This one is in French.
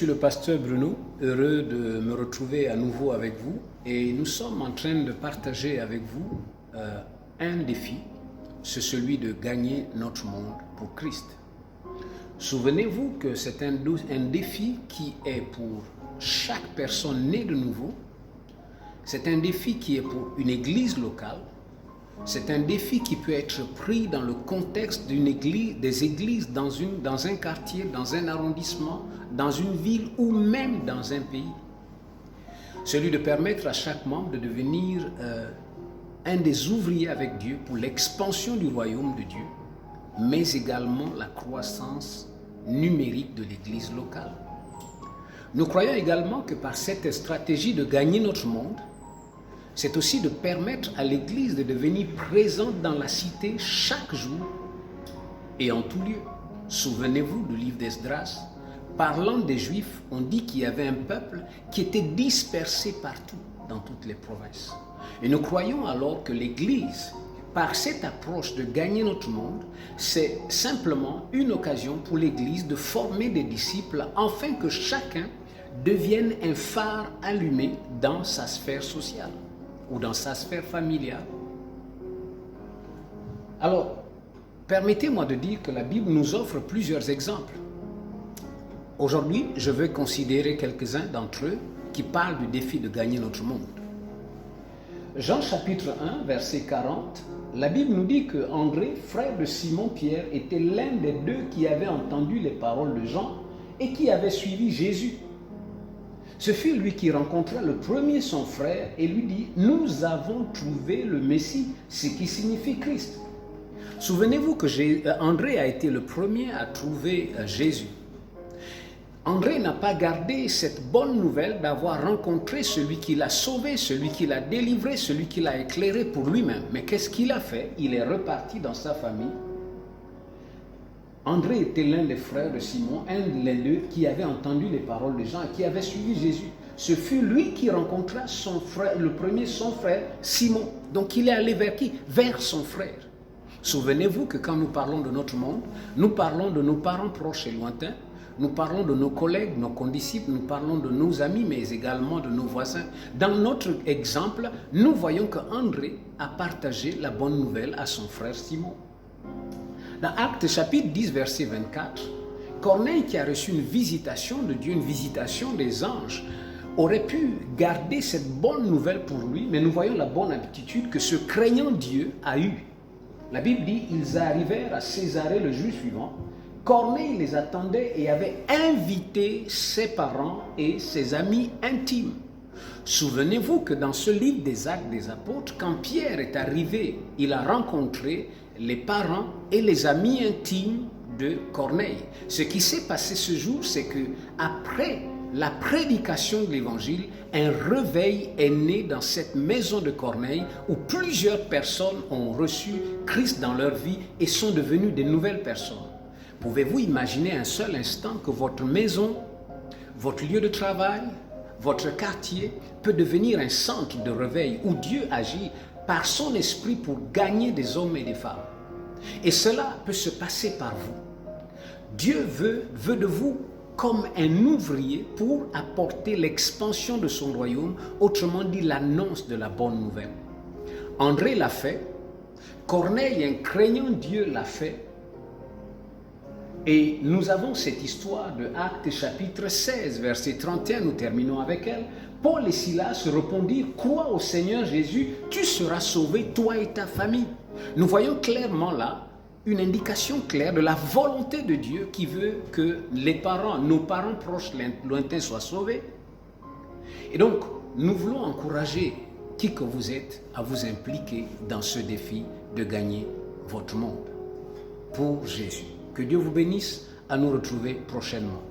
suis le pasteur Bruno, heureux de me retrouver à nouveau avec vous et nous sommes en train de partager avec vous un défi, c'est celui de gagner notre monde pour Christ. Souvenez-vous que c'est un défi qui est pour chaque personne née de nouveau, c'est un défi qui est pour une église locale, c'est un défi qui peut être pris dans le contexte d'une église, des églises dans un quartier, dans un arrondissement, dans une ville ou même dans un pays. Celui de permettre à chaque membre de devenir un des ouvriers avec Dieu pour l'expansion du royaume de Dieu, mais également la croissance numérique de l'église locale. Nous croyons également que par cette stratégie de gagner notre monde, c'est aussi de permettre à l'Église de devenir présente dans la cité chaque jour et en tout lieu. Souvenez-vous du livre d'Esdras. Parlant des Juifs, on dit qu'il y avait un peuple qui était dispersé partout dans toutes les provinces. Et nous croyons alors que l'Église, par cette approche de gagner notre monde, c'est simplement une occasion pour l'Église de former des disciples afin que chacun devienne un phare allumé dans sa sphère sociale ou dans sa sphère familiale. Alors, permettez-moi de dire que la Bible nous offre plusieurs exemples. Aujourd'hui, je veux considérer quelques-uns d'entre eux qui parlent du défi de gagner notre monde. Jean chapitre 1, verset 40, la Bible nous dit que André, frère de Simon-Pierre, était l'un des deux qui avait entendu les paroles de Jean et qui avait suivi Jésus. Ce fut lui qui rencontra le premier son frère et lui dit « Nous avons trouvé le Messie », ce qui signifie Christ. Souvenez-vous que André a été le premier à trouver Jésus. André n'a pas gardé cette bonne nouvelle d'avoir rencontré celui qui l'a sauvé, celui qui l'a délivré, celui qui l'a éclairé pour lui-même. Mais qu'est-ce qu'il a fait? Il est reparti dans sa famille. André était l'un des frères de Simon, un des deux qui avait entendu les paroles de Jean et qui avait suivi Jésus. Ce fut lui qui rencontra son frère, le premier son frère, Simon. Donc il est allé vers qui? Vers son frère. Souvenez-vous que quand nous parlons de notre monde, nous parlons de nos parents proches et lointains, nous parlons de nos collègues, nos condisciples, nous parlons de nos amis, mais également de nos voisins. Dans notre exemple, nous voyons que André a partagé la bonne nouvelle à son frère Simon. Dans Actes chapitre 10, verset 24, Corneille, qui a reçu une visitation de Dieu, une visitation des anges, aurait pu garder cette bonne nouvelle pour lui, mais nous voyons la bonne habitude que ce craignant Dieu a eue. La Bible dit, ils arrivèrent à Césarée le jour suivant. Corneille les attendait et avait invité ses parents et ses amis intimes. Souvenez-vous que dans ce livre des Actes des Apôtres, quand Pierre est arrivé, il a rencontré les parents et les amis intimes de Corneille. Ce qui s'est passé ce jour, c'est que après la prédication de l'évangile, un réveil est né dans cette maison de Corneille où plusieurs personnes ont reçu Christ dans leur vie et sont devenues des nouvelles personnes. Pouvez-vous imaginer un seul instant que votre maison, votre lieu de travail, votre quartier peut devenir un centre de réveil où Dieu agit par son esprit pour gagner des hommes et des femmes. Et cela peut se passer par vous. Dieu veut de vous comme un ouvrier pour apporter l'expansion de son royaume, autrement dit l'annonce de la bonne nouvelle. André l'a fait, Corneille, un craignant Dieu, l'a fait, et nous avons cette histoire de Actes chapitre 16, verset 31, nous terminons avec elle. Paul et Silas répondirent, crois au Seigneur Jésus, tu seras sauvé, toi et ta famille. Nous voyons clairement là une indication claire de la volonté de Dieu qui veut que nos parents proches lointains soient sauvés. Et donc, nous voulons encourager qui que vous êtes à vous impliquer dans ce défi de gagner votre monde pour Jésus. Que Dieu vous bénisse, à nous retrouver prochainement.